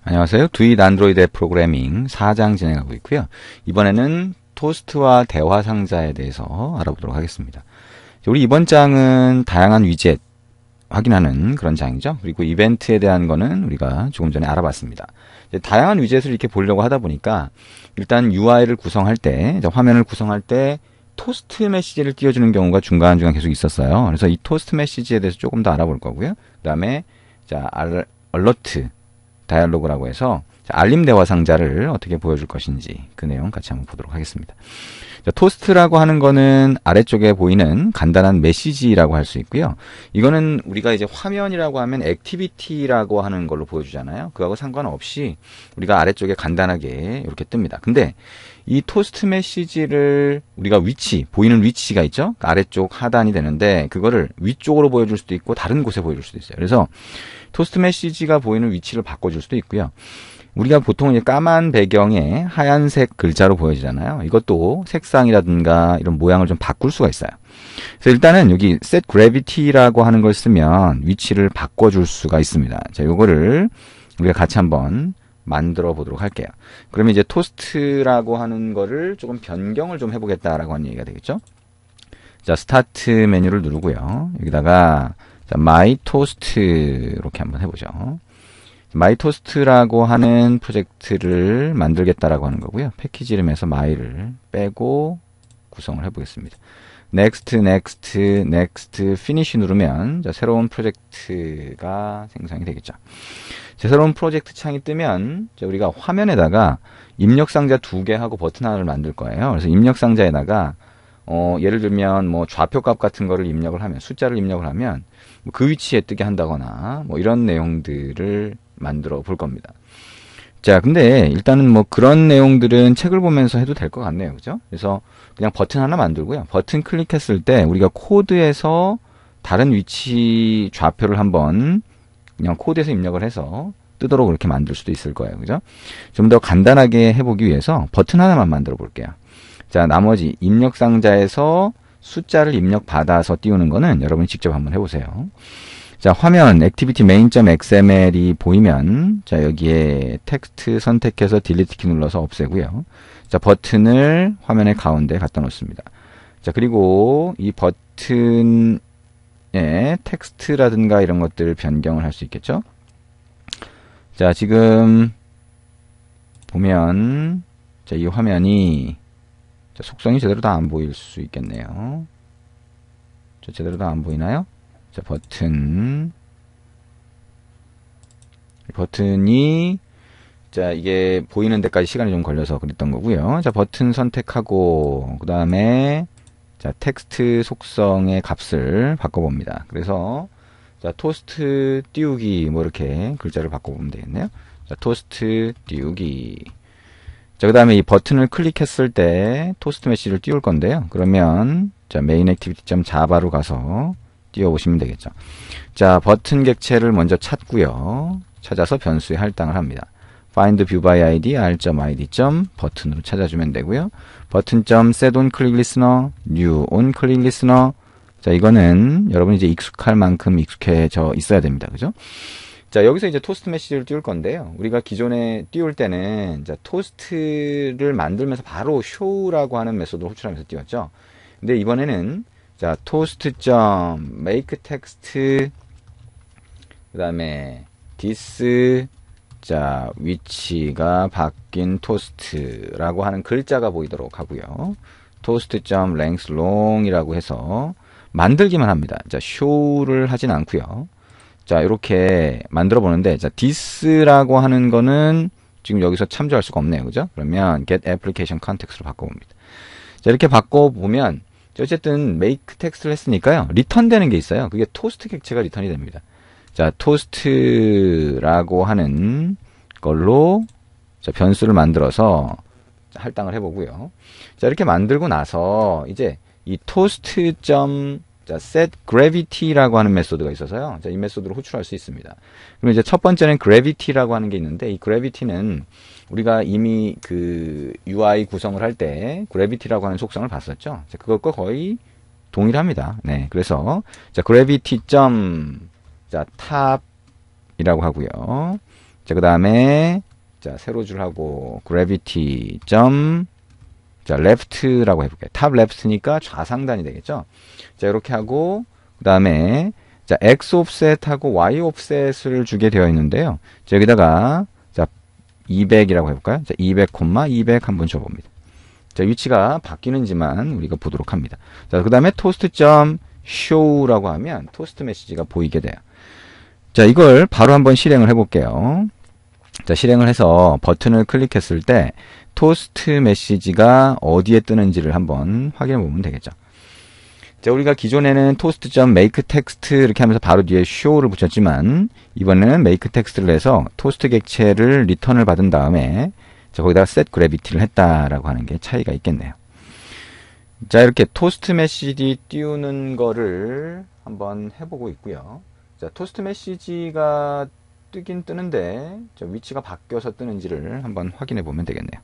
안녕하세요. 두잇 안드로이드 앱 프로그래밍 4장 진행하고 있고요. 이번에는 토스트와 대화 상자에 대해서 알아보도록 하겠습니다. 우리 이번 장은 다양한 위젯 확인하는 그런 장이죠. 그리고 이벤트에 대한 거는 우리가 조금 전에 알아봤습니다. 다양한 위젯을 이렇게 보려고 하다 보니까 일단 UI를 구성할 때, 화면을 구성할 때 토스트 메시지를 띄워주는 경우가 중간중간 계속 있었어요. 그래서 이 토스트 메시지에 대해서 조금 더 알아볼 거고요. 그 다음에 알러트 다이얼로그라고 해서 알림 대화 상자를 어떻게 보여줄 것인지 그 내용 같이 한번 보도록 하겠습니다. 토스트라고 하는 거는 아래쪽에 보이는 간단한 메시지라고 할 수 있고요. 이거는 우리가 이제 화면이라고 하면 액티비티라고 하는 걸로 보여주잖아요. 그거하고 상관없이 우리가 아래쪽에 간단하게 이렇게 뜹니다. 근데 이 토스트 메시지를 우리가 보이는 위치가 있죠? 아래쪽 하단이 되는데 그거를 위쪽으로 보여줄 수도 있고 다른 곳에 보여줄 수도 있어요. 그래서 토스트 메시지가 보이는 위치를 바꿔줄 수도 있고요. 우리가 보통 이제 까만 배경에 하얀색 글자로 보여지잖아요. 이것도 색상이라든가 이런 모양을 좀 바꿀 수가 있어요. 그래서 일단은 여기 set gravity라고 하는 걸 쓰면 위치를 바꿔줄 수가 있습니다. 자, 요거를 우리가 같이 한번 만들어 보도록 할게요. 그러면 이제 토스트라고 하는 거를 조금 변경을 좀 해보겠다라고 하는 얘기가 되겠죠. 자, 스타트 메뉴를 누르고요. 여기다가 자, 마이 토스트 이렇게 한번 해보죠. 마이 토스트라고 하는 프로젝트를 만들겠다라고 하는 거고요. 패키지 이름에서 마이를 빼고 구성을 해보겠습니다. next, next, next, finish 누르면 자, 새로운 프로젝트가 생성이 되겠죠. 자, 새로운 프로젝트 창이 뜨면 자, 우리가 화면에다가 입력 상자 2개 하고 버튼 하나를 만들 거예요. 그래서 입력 상자에다가 예를 들면 뭐 좌표 값 같은 거를 입력을 하면 숫자를 입력을 하면 그 위치에 뜨게 한다거나 뭐 이런 내용들을 만들어 볼 겁니다. 자, 근데 일단은 뭐 그런 내용들은 책을 보면서 해도 될 것 같네요. 그죠? 그래서 그냥 버튼 하나 만들고요. 버튼 클릭했을 때 우리가 코드에서 다른 위치 좌표를 한번 그냥 코드에서 입력을 해서 뜨도록 그렇게 만들 수도 있을 거예요. 그죠? 좀 더 간단하게 해보기 위해서 버튼 하나만 만들어 볼게요. 자, 나머지 입력 상자에서 숫자를 입력받아서 띄우는 거는 여러분이 직접 한번 해보세요. 자, 화면 activity main.xml이 보이면 자, 여기에 텍스트 선택해서 딜리트 키 눌러서 없애고요. 자, 버튼을 화면의 가운데 갖다 놓습니다. 자, 그리고 이 버튼에 텍스트라든가 이런 것들을 변경을 할 수 있겠죠. 자, 지금 보면 자, 이 화면이 자, 속성이 제대로 다 안 보일 수 있겠네요. 자, 제대로 다 안 보이나요? 자, 버튼이 자, 이게 보이는 데까지 시간이 좀 걸려서 그랬던 거고요. 자, 버튼 선택하고 그 다음에 자, 텍스트 속성의 값을 바꿔봅니다. 그래서 자, 토스트 띄우기 뭐 이렇게 글자를 바꿔보면 되겠네요. 자, 토스트 띄우기. 자, 그 다음에 이 버튼을 클릭했을 때 토스트 메시지를 띄울 건데요. 그러면 자, main activity.java로 가서 띄워보시면 되겠죠. 자, 버튼 객체를 먼저 찾고요. 찾아서 변수에 할당을 합니다. find view by id r.id. 버튼으로 찾아주면 되고요. 버튼.set on click listener, new on click listener. 자, 이거는 여러분이 이제 익숙할 만큼 익숙해져 있어야 됩니다. 그죠? 자, 여기서 이제 토스트 메시지를 띄울 건데요. 우리가 기존에 띄울 때는 자, 토스트를 만들면서 바로 show라고 하는 메소드를 호출하면서 띄웠죠. 근데 이번에는 자, toast.make text 그 다음에 this 자, 위치가 바뀐 토스트라고 하는 글자가 보이도록 하고요. toast.length long 이라고 해서 만들기만 합니다. 자, show를 하진 않고요. 자, 이렇게 만들어 보는데 자, this라고 하는 거는 지금 여기서 참조할 수가 없네요. 그죠? 그러면 get application context로 바꿔봅니다. 자, 이렇게 바꿔보면 어쨌든 make 텍스트를 했으니까요. 리턴 되는 게 있어요. 그게 토스트 객체가 리턴이 됩니다. 자, 토스트라고 하는 걸로 자, 변수를 만들어서 자, 할당을 해보고요. 자, 이렇게 만들고 나서 이제 이 toast. 자, set gravity라고 하는 메소드가 있어서요. 자, 이 메소드를 호출할 수 있습니다. 그럼 이제 첫 번째는 gravity라고 하는 게 있는데 이 gravity는 우리가 이미 그 UI 구성을 할 때 gravity라고 하는 속성을 봤었죠. 자, 그것과 거의 동일합니다. 네, 그래서 자, gravity. 자, top이라고 하고요. 자, 그 다음에, 자, 세로 줄하고, gravity 점, 자, left라고 해볼게요. 탑 left니까 좌상단이 되겠죠? 자, 이렇게 하고, 그 다음에, 자, x offset하고 y offset을 주게 되어 있는데요. 자, 여기다가, 자, 200이라고 해볼까요? 자, 200, 200 한번 줘봅니다. 자, 위치가 바뀌는지만 우리가 보도록 합니다. 자, 그 다음에 toast.show라고 하면 토스트 메시지가 보이게 돼요. 자, 이걸 바로 한번 실행을 해볼게요. 자, 실행을 해서 버튼을 클릭했을 때 토스트 메시지가 어디에 뜨는지를 한번 확인해 보면 되겠죠. 자, 우리가 기존에는 toast.makeText 이렇게 하면서 바로 뒤에 show를 붙였지만 이번에는 makeText를 해서 토스트 객체를 리턴을 받은 다음에 자, 거기다가 set gravity를 했다라고 하는 게 차이가 있겠네요. 자, 이렇게 토스트 메시지 띄우는 거를 한번 해보고 있고요. 자, 토스트 메시지가 뜨긴 뜨는데 저 위치가 바뀌어서 뜨는지를 한번 확인해 보면 되겠네요.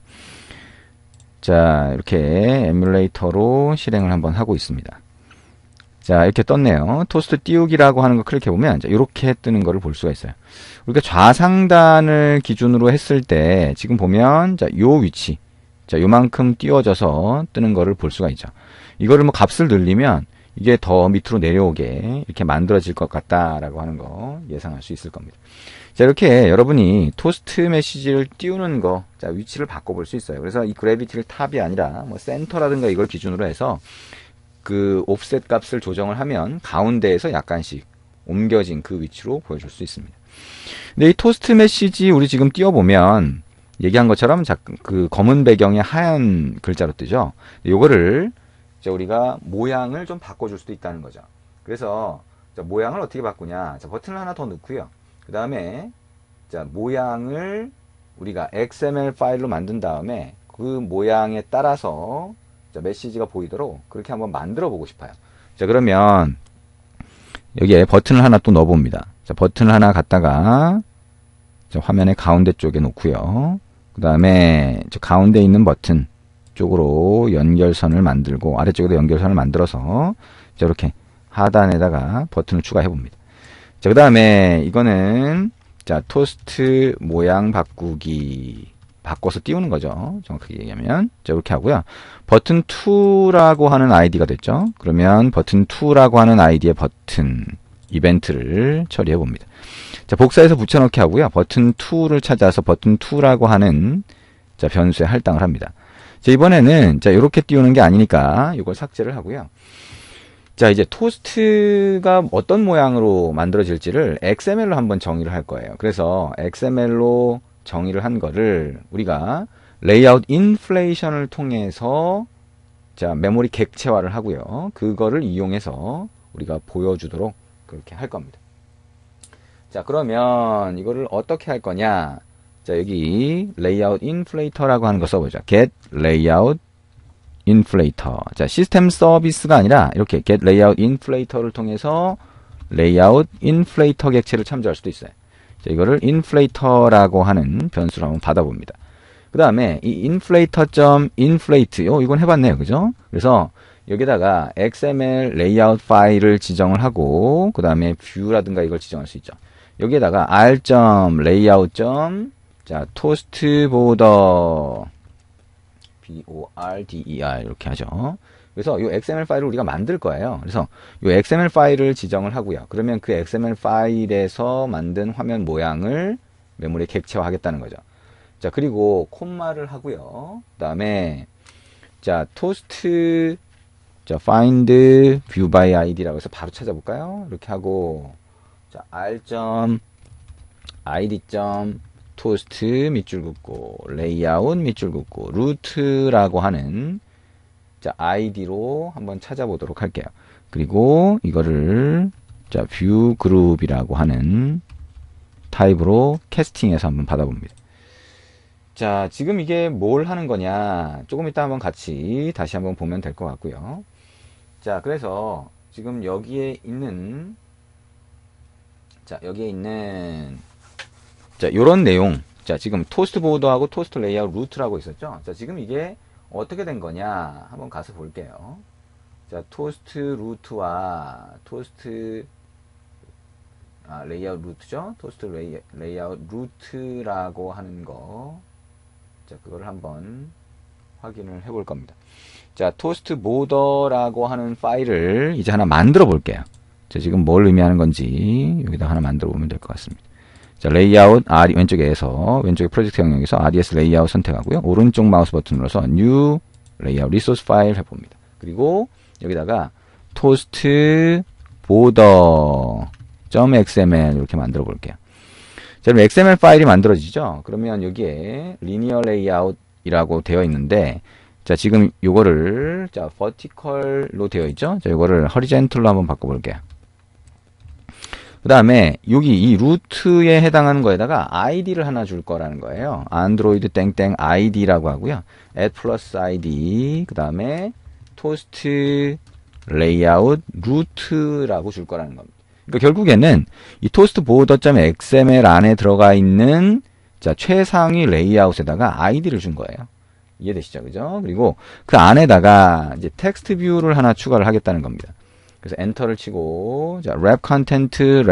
자, 이렇게 에뮬레이터로 실행을 한번 하고 있습니다. 자, 이렇게 떴네요. 토스트 띄우기라고 하는 거 클릭해 보면 자, 이렇게 뜨는 거를 볼 수가 있어요. 우리가 좌상단을 기준으로 했을 때 지금 보면 자, 요 위치, 자, 요만큼 띄워져서 뜨는 거를 볼 수가 있죠. 이거를 뭐 값을 늘리면 이게 더 밑으로 내려오게 이렇게 만들어질 것 같다라고 하는 거 예상할 수 있을 겁니다. 자, 이렇게 여러분이 토스트 메시지를 띄우는 거, 자, 위치를 바꿔볼 수 있어요. 그래서 이 그래비티를 탑이 아니라 뭐 센터라든가 이걸 기준으로 해서 그 옵셋 값을 조정을 하면 가운데에서 약간씩 옮겨진 그 위치로 보여줄 수 있습니다. 근데 이 토스트 메시지 우리 지금 띄워보면 얘기한 것처럼 그 검은 배경에 하얀 글자로 뜨죠. 요거를 우리가 모양을 좀 바꿔줄 수도 있다는 거죠. 그래서 모양을 어떻게 바꾸냐. 자, 버튼을 하나 더 넣고요. 그 다음에 자, 모양을 우리가 XML 파일로 만든 다음에 그 모양에 따라서 자, 메시지가 보이도록 그렇게 한번 만들어 보고 싶어요. 자, 그러면 여기에 버튼을 하나 또 넣어 봅니다. 자, 버튼을 하나 갖다가 자, 화면의 가운데 쪽에 놓고요. 그 다음에 저 가운데 있는 버튼 쪽으로 연결선을 만들고 아래쪽에도 연결선을 만들어서 자, 이렇게 하단에다가 버튼을 추가해 봅니다. 자, 그 다음에 이거는 자, 토스트 모양 바꾸기 바꿔서 띄우는 거죠. 정확하게 얘기하면 자, 이렇게 하고요. 버튼 2라고 하는 아이디가 됐죠. 그러면 버튼 2라고 하는 아이디의 버튼 이벤트를 처리해 봅니다. 자, 복사해서 붙여넣기 하고요. 버튼 2를 찾아서 버튼 2라고 하는 자, 변수에 할당을 합니다. 자, 이번에는 자, 이렇게 띄우는 게 아니니까 이걸 삭제를 하고요. 자, 이제 토스트가 어떤 모양으로 만들어질지를 XML로 한번 정의를 할 거예요. 그래서 XML로 정의를 한 거를 우리가 레이아웃 인플레이션을 통해서 자, 메모리 객체화를 하고요. 그거를 이용해서 우리가 보여주도록 그렇게 할 겁니다. 자, 그러면 이거를 어떻게 할 거냐? 자, 여기 레이아웃 인플레이터라고 하는 거 써보자. get layout inflator. 자, 시스템 서비스가 아니라 이렇게 get layout inflator를 통해서 레이아웃 인플레이터 객체를 참조할 수도 있어요. 자, 이거를 inflator라고 하는 변수를 한번 받아봅니다. 그 다음에 이 inflator.inflate 이건 해봤네요. 그죠? 그래서 여기다가 XML 레이아웃 파일을 지정을 하고 그 다음에 view라든가 이걸 지정할 수 있죠. 여기에다가 r.layout. 자, toast border border 이렇게 하죠. 그래서 이 XML 파일을 우리가 만들 거예요. 그래서 이 XML 파일을 지정을 하고요. 그러면 그 XML 파일에서 만든 화면 모양을 메모리에 객체화 하겠다는 거죠. 자, 그리고 콤마를 하고요. 그 다음에 자, toast 자, find view by id라고 해서 바로 찾아볼까요? 이렇게 하고 자, r.id. 토스트 밑줄 긋고 레이아웃 밑줄 긋고 루트라고 하는 자, id로 한번 찾아보도록 할게요. 그리고 이거를 자, 뷰 그룹이라고 하는 타입으로 캐스팅해서 한번 받아봅니다. 자, 지금 이게 뭘 하는 거냐? 조금 이따 한번 같이 다시 한번 보면 될 것 같고요. 자, 그래서 지금 여기에 있는 자, 요런 내용. 자, 지금 토스트 보더하고 토스트 레이아웃 루트라고 있었죠? 자, 지금 이게 어떻게 된 거냐? 한번 가서 볼게요. 자, 토스트 루트와 토스트 레이아웃 루트죠. 토스트 레이아웃 루트라고 하는 거. 자, 그거를 한번 확인을 해볼 겁니다. 자, 토스트 보더라고 하는 파일을 이제 하나 만들어 볼게요. 자, 지금 뭘 의미하는 건지 여기다 하나 만들어 보면 될 것 같습니다. 자, 레이아웃, 왼쪽에서, 왼쪽에 프로젝트 영역에서 RDS 레이아웃 선택하고요. 오른쪽 마우스 버튼 눌러서 New 레이아웃 리소스 파일 해봅니다. 그리고 여기다가 토스트 보더 .xml 이렇게 만들어 볼게요. 자, 그럼 XML 파일이 만들어지죠? 그러면 여기에 리니어 레이아웃이라고 되어 있는데, 자, 지금 요거를, 자, vertical로 되어 있죠? 자, 요거를 horizontal로 한번 바꿔볼게요. 그 다음에 여기 이 루트에 해당하는 거에다가 id를 하나 줄 거라는 거예요. 안드로이드 땡땡 id라고 하고요. add plus id, 그 다음에 토스트 레이아웃 루트라고 줄 거라는 겁니다. 그러니까 결국에는 이 토스트 보더.xml 안에 들어가 있는, 자, 최상위 레이아웃에다가 id를 준 거예요. 이해되시죠? 그죠? 그리고 그 안에다가 이제 텍스트 뷰를 하나 추가를 하겠다는 겁니다. 그래서 엔터를 치고, 자, 랩 컨텐트.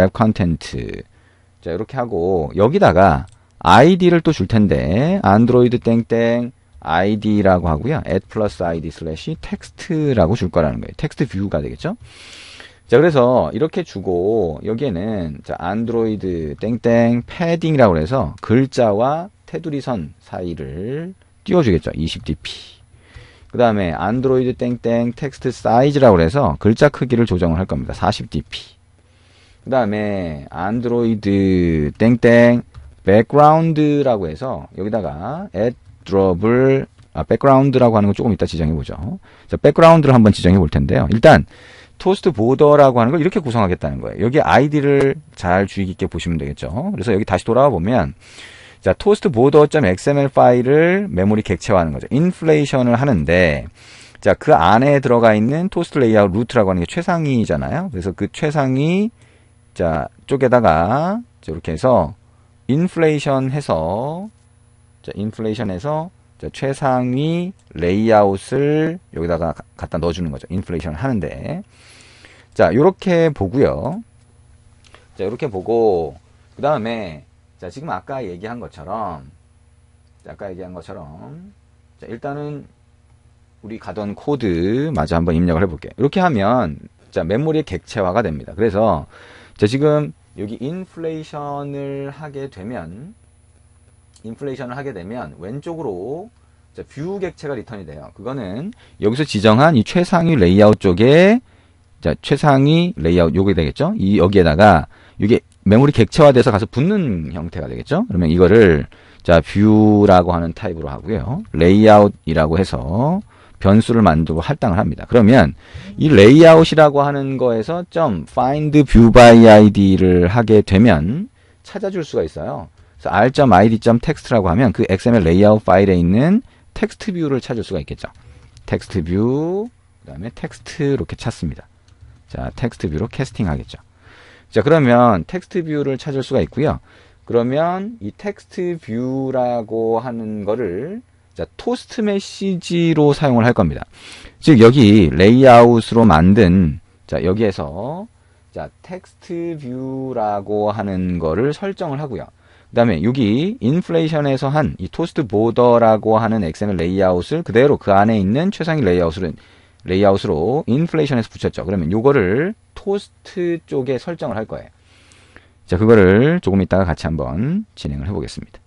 자, 이렇게 하고, 여기다가 id를 또 줄 텐데, 안드로이드 땡땡 id라고 하고요. add plus id slash text라고 줄 거라는 거예요. 텍스트 뷰가 되겠죠? 자, 그래서 이렇게 주고, 여기에는, 자, 안드로이드 땡땡 패딩이라고 해서 글자와 테두리 선 사이를 띄워주겠죠. 20dp. 그 다음에 안드로이드 땡땡 텍스트 사이즈라고 해서 글자 크기를 조정을 할 겁니다. 40dp. 그 다음에 안드로이드 땡땡 백그라운드라고 해서 여기다가 add drop을, 백그라운드라고 하는 거 조금 이따 지정해 보죠. 자, 백그라운드를 한번 지정해 볼 텐데요. 일단 토스트 보더라고 하는 걸 이렇게 구성하겠다는 거예요. 여기 아이디를 잘 주의 깊게 보시면 되겠죠. 그래서 여기 다시 돌아와 보면, 자, 토스트 보더.xml 파일을 메모리 객체화하는 거죠. 인플레이션을 하는데, 자, 그 안에 들어가 있는 토스트 레이아웃 루트라고 하는 게 최상위잖아요. 그래서 그 최상위, 자, 쪽에다가 이렇게 해서 인플레이션 해서, 자, 인플레이션해서, 자, 최상위 레이아웃을 여기다가 갖다 넣어주는 거죠. 인플레이션을 하는데. 자, 요렇게 보고요. 자, 요렇게 보고, 그 다음에, 자, 지금 아까 얘기한 것처럼, 자, 일단은 우리 가던 코드 마저 한번 입력을 해볼게요. 이렇게 하면, 자, 메모리의 객체화가 됩니다. 그래서, 자, 지금 여기 인플레이션을 하게 되면 왼쪽으로, 자, 뷰 객체가 리턴이 돼요. 그거는 여기서 지정한 이 최상위 레이아웃 쪽에, 자, 최상위 레이아웃 요게 되겠죠? 여기에다가 이게 메모리 객체화돼서 가서 붙는 형태가 되겠죠? 그러면 이거를, 자, 뷰라고 하는 타입으로 하고요. 레이아웃이라고 해서 변수를 만들고 할당을 합니다. 그러면 이 레이아웃이라고 하는 거에서 find view by id를 하게 되면 찾아줄 수가 있어요. 그래서 r.id.text라고 하면 그 XML 레이아웃 파일에 있는 텍스트 뷰를 찾을 수가 있겠죠. 텍스트 뷰, 그 다음에 텍스트 이렇게 찾습니다. 자, 텍스트 뷰로 캐스팅 하겠죠. 자, 그러면 텍스트 뷰를 찾을 수가 있고요. 그러면 이 텍스트 뷰라고 하는 거를, 자, 토스트 메시지로 사용을 할 겁니다. 즉, 여기 레이아웃으로 만든, 자, 여기에서, 자, 텍스트 뷰라고 하는 거를 설정을 하고요. 그 다음에 여기 인플레이션에서 한 이 토스트 보더라고 하는 XML 레이아웃을 그대로 그 안에 있는 최상위 레이아웃으로 인플레이션에서 붙였죠. 그러면 요거를 토스트 쪽에 설정을 할 거예요. 자, 그거를 조금 이따가 같이 한번 진행을 해보겠습니다.